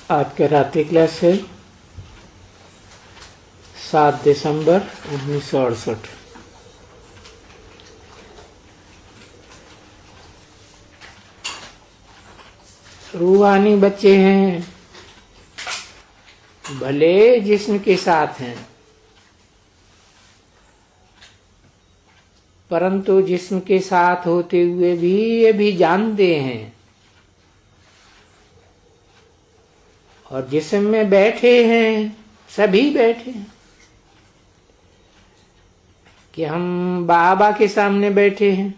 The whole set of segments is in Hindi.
आज का रात्रि क्लास है 7 दिसंबर 1968। रूहानी बच्चे हैं, भले जिस्म के साथ हैं, परंतु जिस्म के साथ होते हुए भी ये भी जानते हैं और जिस्म में बैठे हैं, सभी बैठे हैं कि हम बाबा के सामने बैठे हैं।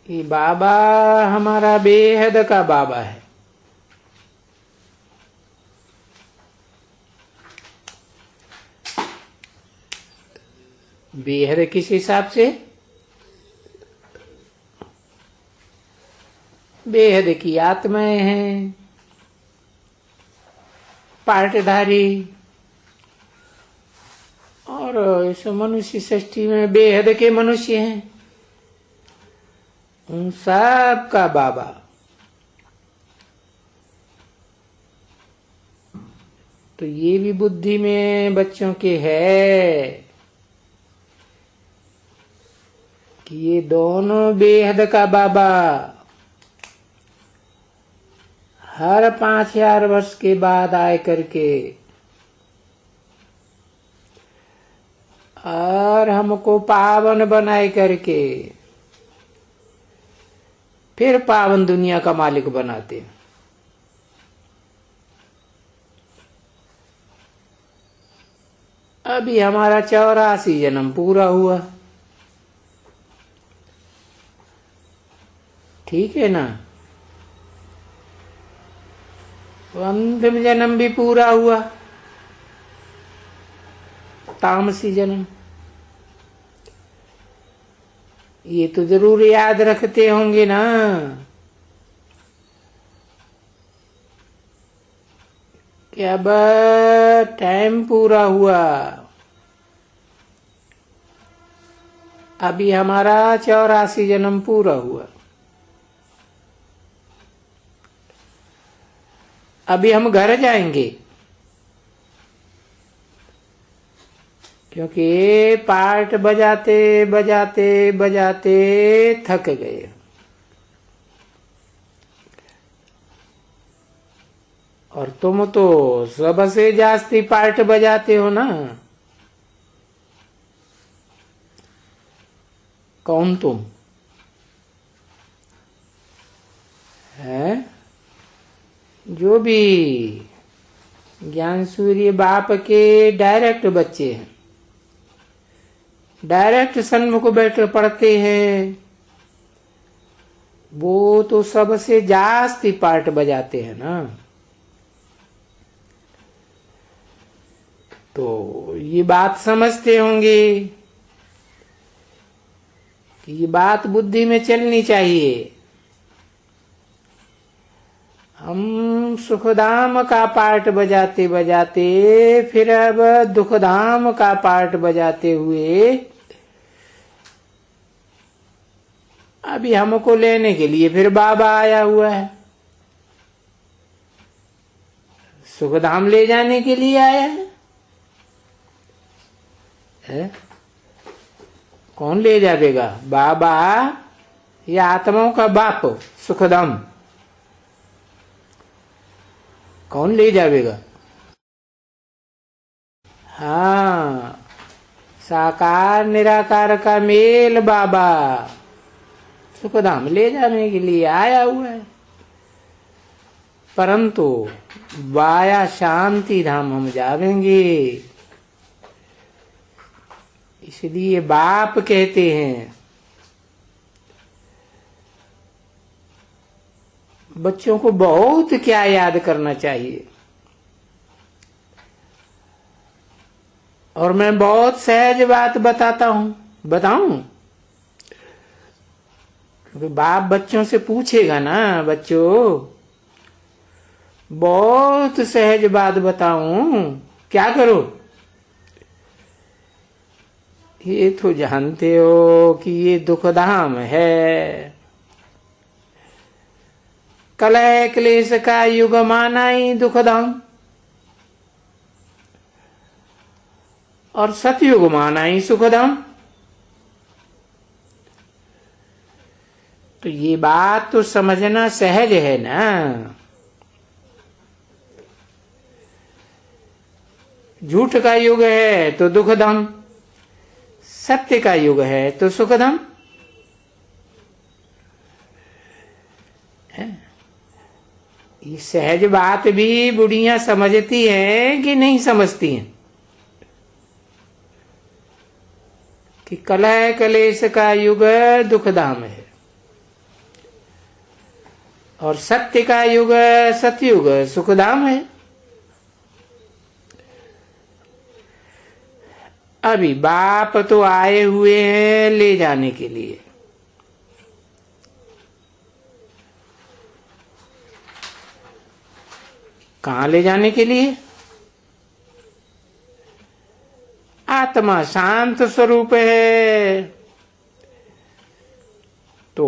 ये बाबा हमारा बेहद का बाबा है। बेहद किस हिसाब से? बेहद की आत्माएं हैं, पार्टधारी, और इस मनुष्य सृष्टि में बेहद के मनुष्य हैं। उन सब का बाबा तो ये भी बुद्धि में बच्चों के है कि ये दोनों बेहद का बाबा हर 5000 वर्ष के बाद आए करके और हमको पावन बनाए करके फिर पावन दुनिया का मालिक बनाते हैं। अभी हमारा 84 जन्म पूरा हुआ, ठीक है ना? तो अंतिम जन्म भी पूरा हुआ, तामसी जन्म। ये तो जरूर याद रखते होंगे ना कि अब टाइम पूरा हुआ। अभी हमारा 84 जन्म पूरा हुआ। अभी हम घर जाएंगे क्योंकि पार्ट बजाते बजाते बजाते थक गए। और तुम तो सबसे जास्ती पार्ट बजाते हो ना। कौन तुम है? जो भी ज्ञान सूर्य बाप के डायरेक्ट बच्चे हैं, डायरेक्ट सन्मुख बैठ पढ़ते हैं, वो तो सबसे जास्ती पार्ट बजाते हैं ना। तो ये बात समझते होंगे कि ये बात बुद्धि में चलनी चाहिए। हम सुखधाम का पार्ट बजाते बजाते फिर अब दुखधाम का पार्ट बजाते हुए अभी हमको लेने के लिए फिर बाबा आया हुआ है। सुखधाम ले जाने के लिए आया है? कौन ले जाएगा? बाबा या आत्माओं का बाप सुखधाम? कौन ले जाएगा? हाँ, साकार निराकार का मेल बाबा सुखधाम ले जाने के लिए आया हुआ है। परंतु वाया शांति धाम हम जावेंगे। इसलिए बाप कहते हैं बच्चों को बहुत क्या याद करना चाहिए। और मैं बहुत सहज बात बताता हूं, बताऊं? क्योंकि बाप बच्चों से पूछेगा ना, बच्चों बहुत सहज बात बताऊं, क्या करो? ये तो जानते हो कि ये दुखधाम है। कलह क्लेश का युग मानाई दुखधाम, और सतयुग मानाई सुखधाम। तो ये बात तो समझना सहज है ना। झूठ का युग है तो दुखधाम, सत्य का युग है तो सुखधाम। ये सहज बात भी बुढ़ियां समझती हैं कि नहीं समझती हैं कि कलह कलेश का युग दुखधाम है और सत्य का युग सतयुग सुखधाम है। अभी बाप तो आए हुए हैं ले जाने के लिए, कहां ले जाने के लिए? आत्मा शांत स्वरूप है, तो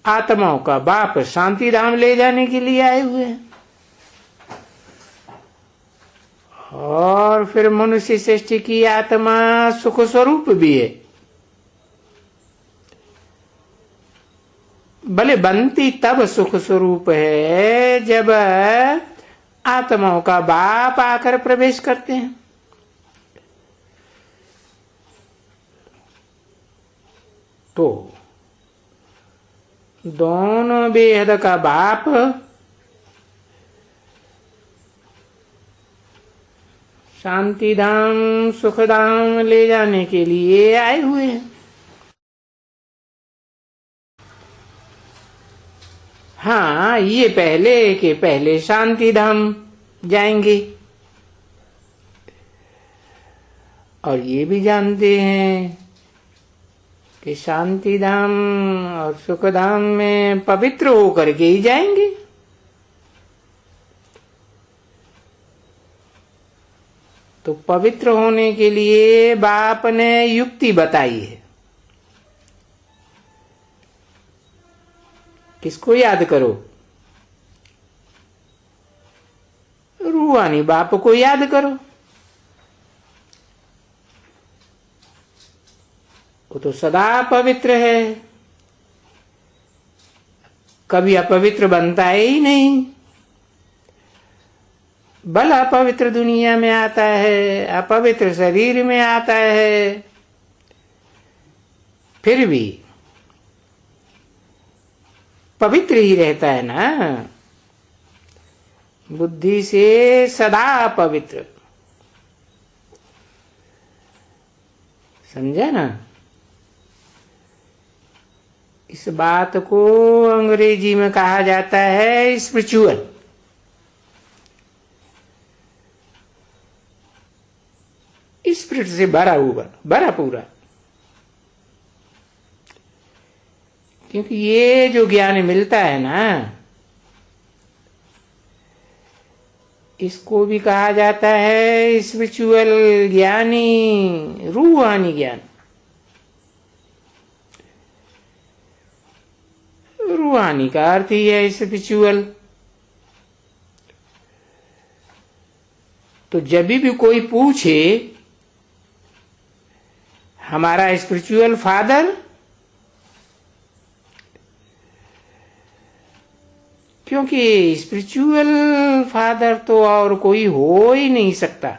आत्माओं का बाप शांति धाम ले जाने के लिए आए हुए हैं। और फिर मनुष्य सृष्टि की आत्मा सुख स्वरूप भी है, भले बनती तब सुख स्वरूप है जब आत्माओं का बाप आकर प्रवेश करते हैं। तो दोनों बेहद का बाप शांति धाम सुख धाम ले जाने के लिए आए हुए हैं। हाँ, ये पहले के पहले शांति धाम जाएंगे, और ये भी जानते हैं कि शांति धाम और सुख धाम में पवित्र होकर के ही जाएंगे। तो पवित्र होने के लिए बाप ने युक्ति बताई है। किसको याद करो? रूहानी बाप को याद करो। वो तो सदा पवित्र है, कभी अपवित्र बनता ही नहीं। बल अपवित्र दुनिया में आता है, अपवित्र शरीर में आता है, फिर भी पवित्र ही रहता है ना, बुद्धि से सदा पवित्र। समझा ना? इस बात को अंग्रेजी में कहा जाता है स्पिरिचुअल। स्पिरिट से भरा हुआ, भरा पूरा। क्योंकि ये जो ज्ञान मिलता है ना, इसको भी कहा जाता है स्पिरिचुअल ज्ञानी, रूहानी ज्ञान। रूहानी का अर्थ ही है स्पिरिचुअल। तो जब भी कोई पूछे हमारा स्पिरिचुअल फादर, क्योंकि स्पिरिचुअल फादर तो और कोई हो ही नहीं सकता,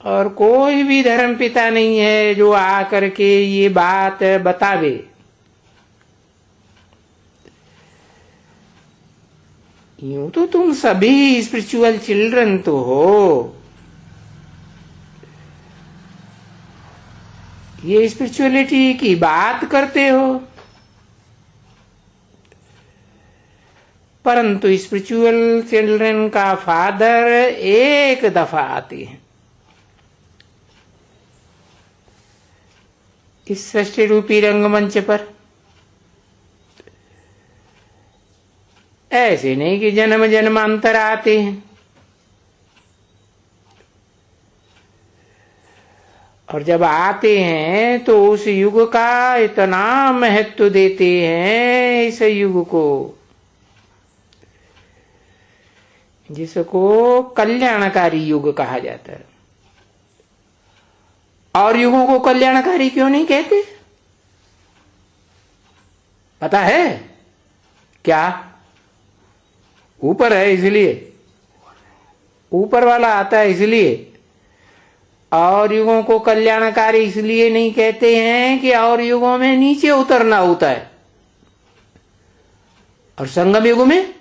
और कोई भी धर्म पिता नहीं है जो आकर के ये बात बतावे। यूं तो तुम सभी स्पिरिचुअल चिल्ड्रन तो हो। ये स्पिरिचुअलिटी की बात करते हो, परंतु स्पिरिचुअल चिल्ड्रन का फादर एक दफा आते हैं इस सृष्टि रूपी रंगमंच पर। ऐसे नहीं कि जन्म जन्मांतर आते हैं, और जब आते हैं तो उस युग का इतना महत्व देते हैं इस युग को, जिसको कल्याणकारी युग कहा जाता है। और युगों को कल्याणकारी क्यों नहीं कहते? पता है क्या? ऊपर है इसलिए, ऊपर वाला आता है इसलिए। और युगों को कल्याणकारी इसलिए नहीं कहते हैं कि और युगों में नीचे उतरना होता है और संगम युग में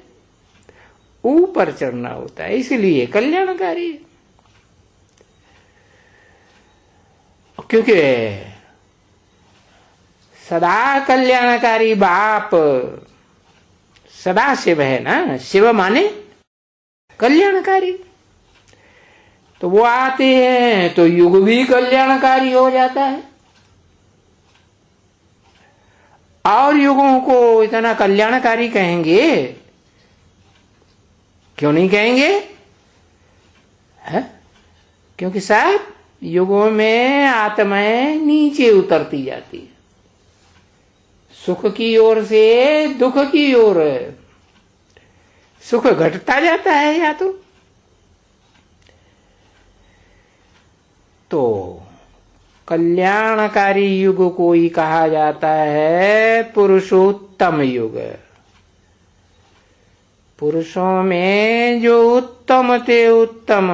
ऊपर चढ़ना होता है, इसलिए कल्याणकारी। क्योंकि सदा कल्याणकारी बाप सदा शिव है ना, शिव माने कल्याणकारी। तो वो आते हैं तो युग भी कल्याणकारी हो जाता है। और युगों को इतना कल्याणकारी कहेंगे क्यों नहीं कहेंगे? है? क्योंकि साहब युगों में आत्माएं नीचे उतरती जाती है, सुख की ओर से दुख की ओर। सुख घटता जाता है या तो कल्याणकारी युग को ही कहा जाता है पुरुषोत्तम युग। पुरुषों में जो उत्तम ते उत्तम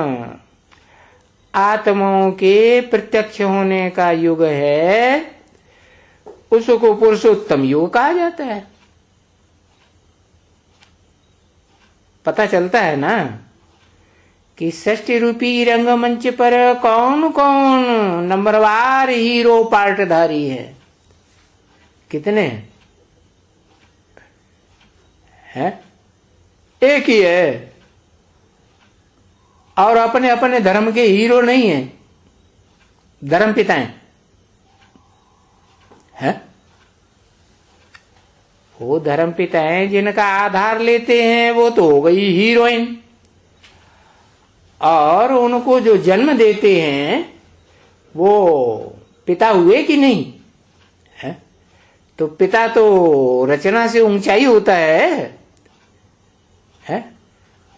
आत्माओं के प्रत्यक्ष होने का युग है, उसको पुरुषोत्तम युग कहा जाता है। पता चलता है ना कि षष्ठी रूपी रंगमंच पर कौन कौन नंबरवार हीरो पार्टधारी है? कितने हैं? एक ही है। और अपने अपने धर्म के हीरो नहीं है, धर्म पिता हैं। वो धर्म पिता हैं जिनका आधार लेते हैं, वो तो हो गई हीरोइन। और उनको जो जन्म देते हैं वो पिता हुए कि नहीं है? तो पिता तो रचना से ऊंचाई होता है?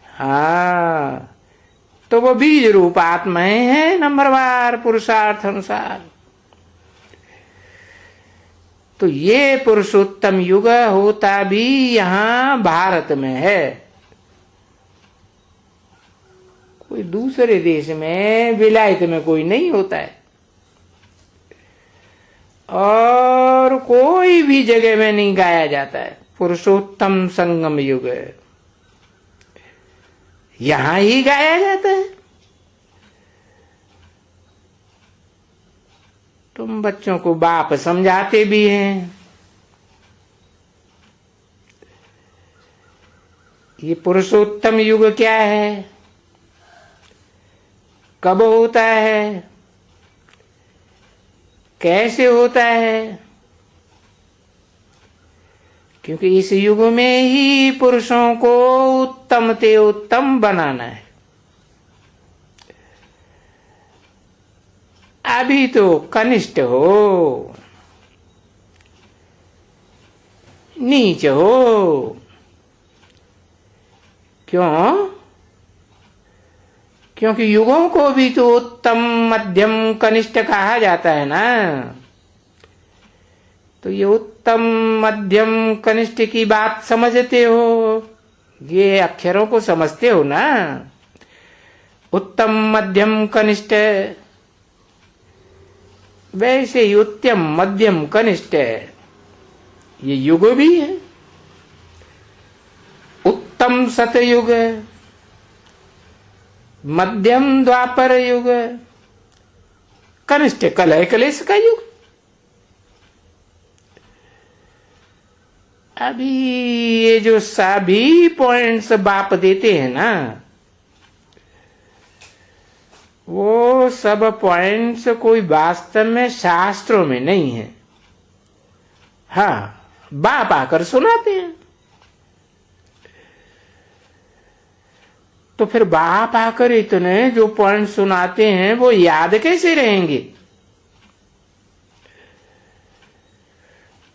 हाँ, तो वो बीज रूप आत्माएं हैं नंबरवार पुरुषार्थ अनुसार। तो ये पुरुषोत्तम युग होता भी यहां भारत में है, कोई दूसरे देश में विलायत में कोई नहीं होता है, और कोई भी जगह में नहीं गाया जाता है। पुरुषोत्तम संगम युग यहां ही गाया जाता है। तुम बच्चों को बाप समझाते भी हैं, ये पुरुषोत्तम युग क्या है, कब होता है, कैसे होता है? क्योंकि इस युग में ही पुरुषों को उत्तम ते उत्तम बनाना है। अभी तो कनिष्ठ हो, नीच हो। क्यों? क्योंकि युगों को भी तो उत्तम मध्यम कनिष्ठ कहा जाता है ना। तो ये उत्तम मध्यम कनिष्ठ की बात समझते हो, ये अक्षरों को समझते हो ना। उत्तम मध्यम कनिष्ठ, वैसे ही उत्तम मध्यम कनिष्ठ ये युग भी है। उत्तम सतयुग, मध्यम द्वापर युग, कनिष्ठ कलह कलेश का युग। अभी ये जो सभी पॉइंट्स बाप देते हैं ना, वो सब पॉइंट्स कोई वास्तव में शास्त्रों में नहीं है। हाँ, बाप आकर सुनाते हैं। तो फिर बाप आकर इतने जो पॉइंट सुनाते हैं वो याद कैसे रहेंगे?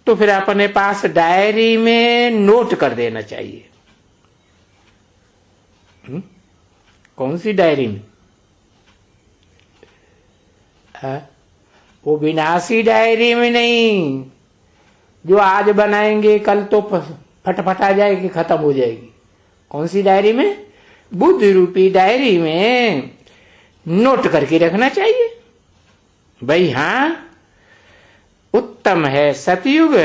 तो फिर अपने पास डायरी में नोट कर देना चाहिए। कौन सी डायरी में? वो विनाशी डायरी में नहीं, जो आज बनाएंगे कल तो फटफटा जाएगी, खत्म हो जाएगी। कौन सी डायरी में? बुद्धि रूपी डायरी में नोट करके रखना चाहिए। भाई हाँ, उत्तम है सतयुग,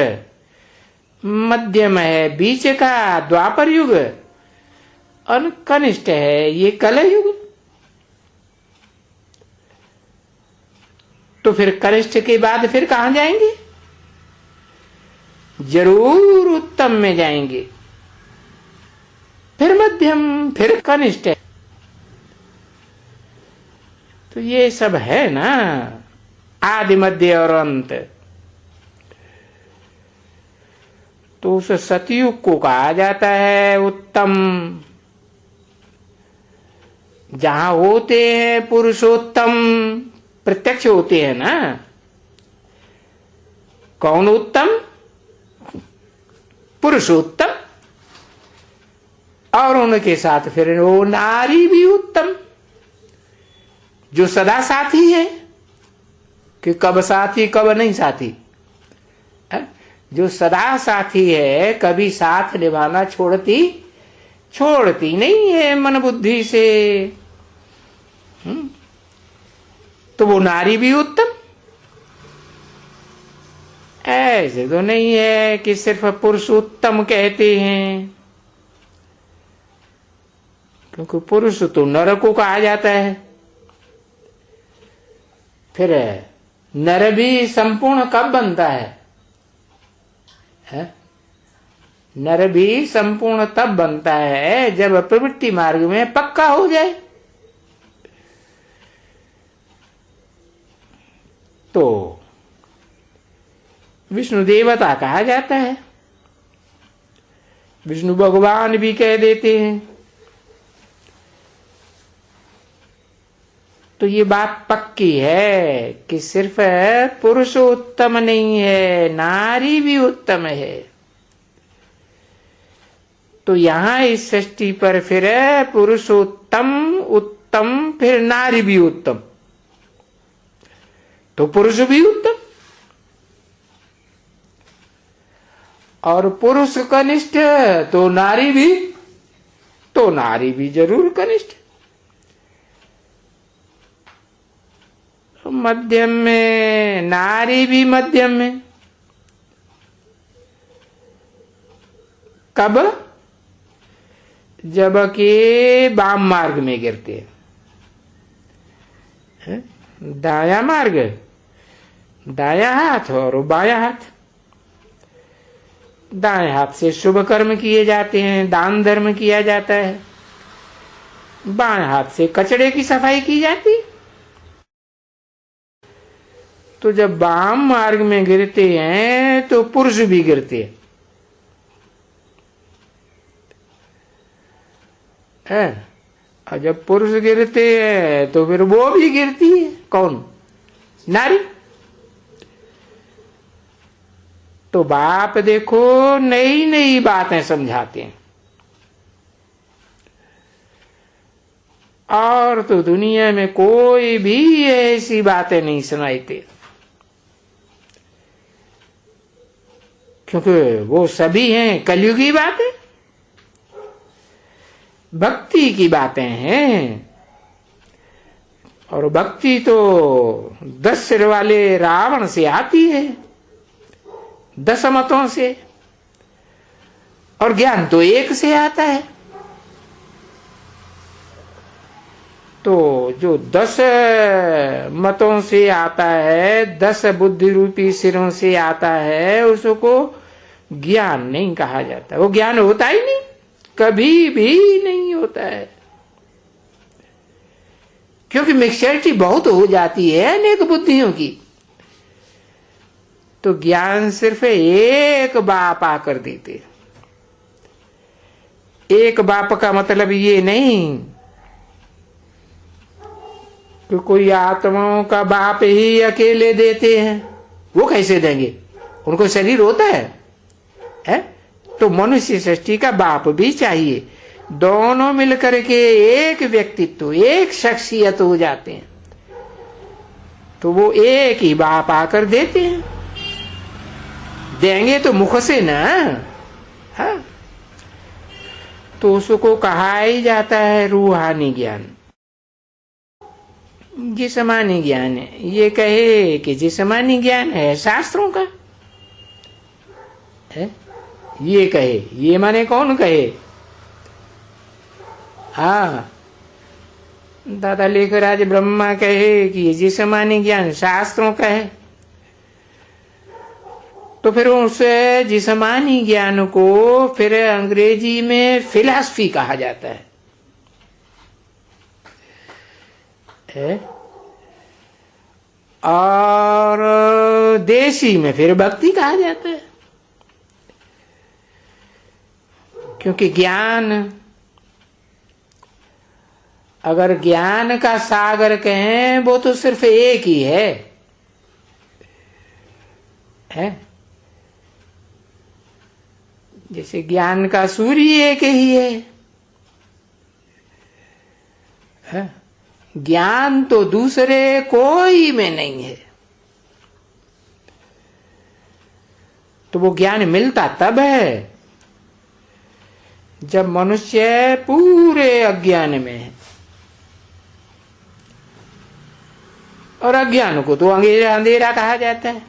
मध्यम है बीच का द्वापर युग, और कनिष्ठ है ये कलयुग। तो फिर कनिष्ठ के बाद फिर कहां जाएंगे? जरूर उत्तम में जाएंगे, फिर मध्यम, फिर कनिष्ठ। तो ये सब है ना, आदि मध्य और अंत। तो उस सतयुग को कहा जाता है उत्तम, जहां होते हैं पुरुषोत्तम, प्रत्यक्ष होते हैं ना। कौन उत्तम? पुरुषोत्तम। और उनके साथ फिर वो नारी भी उत्तम, जो सदा साथी है, कि कब साथी कब नहीं साथी। जो सदा साथी है, कभी साथ निभाना छोड़ती नहीं है मन बुद्धि से। तो वो नारी भी उत्तम। ऐसे तो नहीं है कि सिर्फ पुरुष उत्तम कहते हैं, क्योंकि पुरुष तो नर को कहा जाता है। फिर नर भी संपूर्ण कब बनता है? नर भी संपूर्ण तब बनता है जब प्रवृत्ति मार्ग में पक्का हो जाए। तो विष्णु देवता कहा जाता है, विष्णु भगवान भी कह देते हैं। तो ये बात पक्की है कि सिर्फ पुरुष उत्तम नहीं है, नारी भी उत्तम है। तो यहां इस सृष्टि पर फिर पुरुष उत्तम, फिर नारी भी उत्तम, तो पुरुष भी उत्तम और पुरुष कनिष्ठ, तो नारी भी जरूर कनिष्ठ। मध्यम में, नारी भी मध्यम में। कब? जबकि वाम मार्ग में गिरते हैं। दाया मार्ग, दाया हाथ और बाया हाथ। दाएं हाथ से शुभ कर्म किए जाते हैं, दान धर्म किया जाता है। बाएं हाथ से कचड़े की सफाई की जाती है। तो जब वाम मार्ग में गिरते हैं तो पुरुष भी गिरते हैं। और जब पुरुष गिरते हैं तो फिर वो भी गिरती है। कौन? नारी। तो बाप देखो नई नई बातें समझाते हैं, और तो दुनिया में कोई भी ऐसी बातें नहीं सुनाते, क्योंकि वो सभी हैं कलयुगी बातें, भक्ति की बातें हैं। और भक्ति तो 10 सिर वाले रावण से आती है, 10 मतों से, और ज्ञान तो एक से आता है। तो जो 10 मतों से आता है, 10 बुद्धि रूपी सिरों से आता है, उसको ज्ञान नहीं कहा जाता। वो ज्ञान होता ही नहीं, कभी भी नहीं होता है, क्योंकि मिक्सचरिटी बहुत हो जाती है अनेक बुद्धियों की। तो ज्ञान सिर्फ एक बाप आकर देते। एक बाप का मतलब ये नहीं कि कोई आत्माओं का बाप ही अकेले देते हैं। वो कैसे देंगे? उनको शरीर होता है? तो मनुष्य सृष्टि का बाप भी चाहिए। दोनों मिलकर के एक व्यक्तित्व, एक शख्सियत हो जाते हैं, तो वो एक ही बाप आकर देते हैं। देंगे तो मुख से ना, हाँ, तो उसको कहा ही जाता है रूहानी ज्ञान। जिस्मानी ज्ञान है, ये कहे कि जिस्मानी ज्ञान है शास्त्रों का है, ये कहे, ये माने कौन कहे? हाँ, दादा लेखराज ब्रह्मा कहे कि ये जिस्मानी ज्ञान शास्त्रों का है, तो फिर उस जिस्मानी ज्ञान को फिर अंग्रेजी में फिलॉसफी कहा जाता है। और देशी में फिर भक्ति कहा जाता है, क्योंकि ज्ञान, अगर ज्ञान का सागर कहें वो तो सिर्फ एक ही है? जैसे ज्ञान का सूर्य एक ही है, ज्ञान तो दूसरे कोई में नहीं है। तो वो ज्ञान मिलता तब है जब मनुष्य पूरे अज्ञान में है, और अज्ञान को तो अंधेरा कहा जाता है,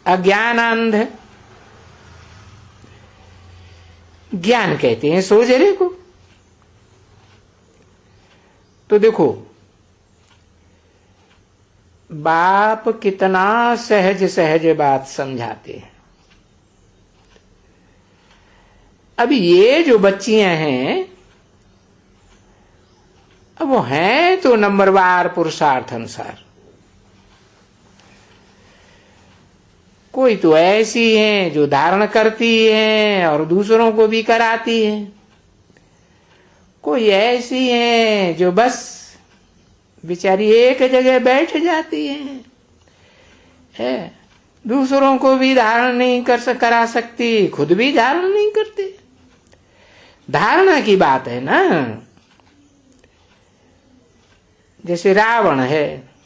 अज्ञान अंध। ज्ञान कहते हैं सोजरे को। तो देखो बाप कितना सहज सहज बात समझाते हैं। अभी ये जो बच्चियां हैं, अब वो हैं तो नंबरवार पुरुषार्थ अनुसार, कोई तो ऐसी हैं जो धारण करती हैं और दूसरों को भी कराती हैं, कोई ऐसी हैं जो बस बेचारी एक जगह बैठ जाती हैं, दूसरों को भी धारण नहीं करा सकती, खुद भी धारण नहीं करती। धारणा की बात है ना। जैसे रावण है,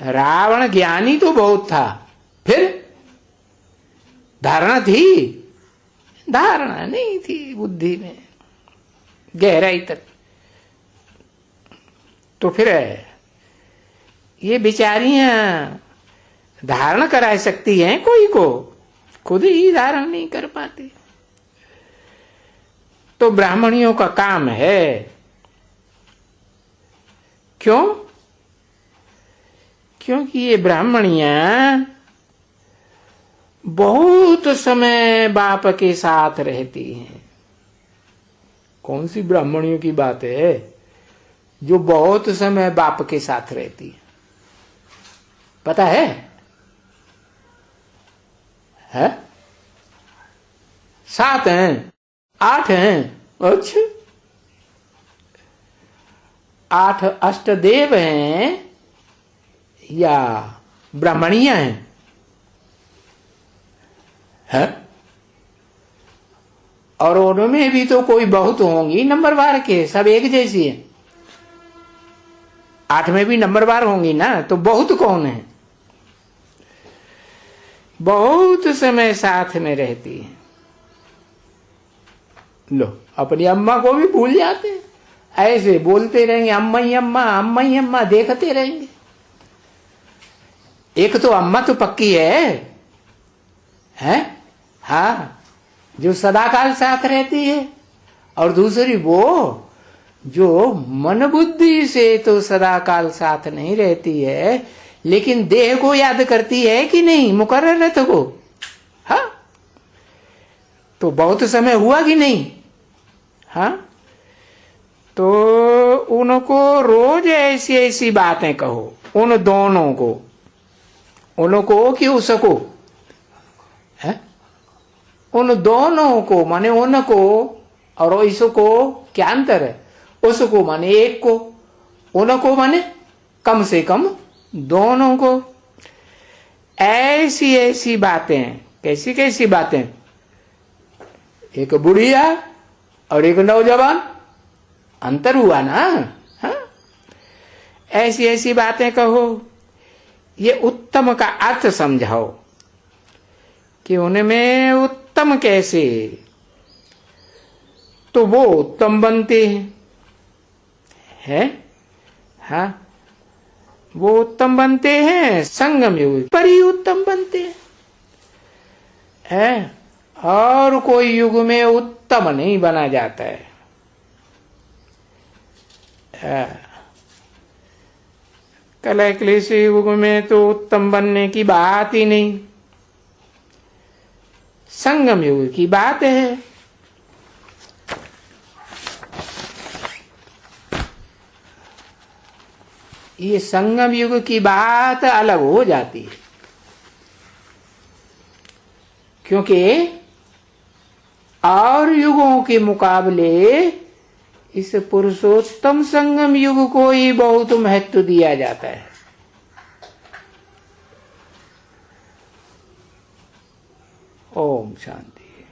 रावण ज्ञानी तो बहुत था, फिर धारणा थी? धारणा नहीं थी बुद्धि में गहराई तक। तो फिर ये बेचारियां धारण करा सकती हैं कोई को, खुद ही धारण नहीं कर पाती। तो ब्राह्मणियों का काम है। क्यों? क्योंकि ये ब्राह्मणियां बहुत समय बाप के साथ रहती हैं। कौन सी ब्राह्मणियों की बात है जो बहुत समय बाप के साथ रहती है? पता है? 7 हैं, 8 हैं। अच्छा, 8 अष्टदेव हैं या ब्राह्मणियां हैं? और उनमें भी तो कोई बहुत होंगी नंबरवार के, सब एक जैसी है। 8 में भी नंबरवार होंगी ना, तो बहुत कौन है? बहुत समय साथ में रहती है। लो, अपनी अम्मा को भी भूल जाते हैं, ऐसे बोलते रहेंगे अम्मा ही अम्मा, अम्मा ही अम्मा, देखते रहेंगे। एक तो अम्मा तो पक्की है? हाँ, जो सदाकाल साथ रहती है, और दूसरी वो जो मन बुद्धि से तो सदाकाल साथ नहीं रहती है, लेकिन देह को याद करती है कि नहीं, मुकर्ररत को। हाँ, तो बहुत समय हुआ कि नहीं? हाँ, तो उनको रोज ऐसी ऐसी बातें कहो, उन दोनों को, उनको कि उसको, उन दोनों को माने उनको और इसको क्या अंतर है? उसको माने एक को, उनको माने कम से कम दोनों को। ऐसी ऐसी बातें, कैसी कैसी बातें, एक बुढ़िया और एक नौजवान, अंतर हुआ ना। हाँ? ऐसी ऐसी बातें कहो, ये उत्तम का अर्थ समझाओ कि उनमें उत्तम कैसे, तो वो उत्तम बनते हैं। हाँ, वो उत्तम बनते हैं, संगम युग पर ही उत्तम बनते हैं। और कोई युग में उत्तम नहीं बना जाता है। कलह क्लेश युग में तो उत्तम बनने की बात ही नहीं, संगम युग की बात है। ये संगम युग की बात अलग हो जाती है, क्योंकि और युगों के मुकाबले इस पुरुषोत्तम संगम युग को ही बहुत महत्व दिया जाता है। ओम शांति।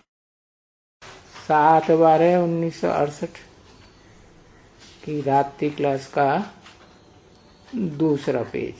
7/12/1968 की रात्रि क्लास का दूसरा पेज।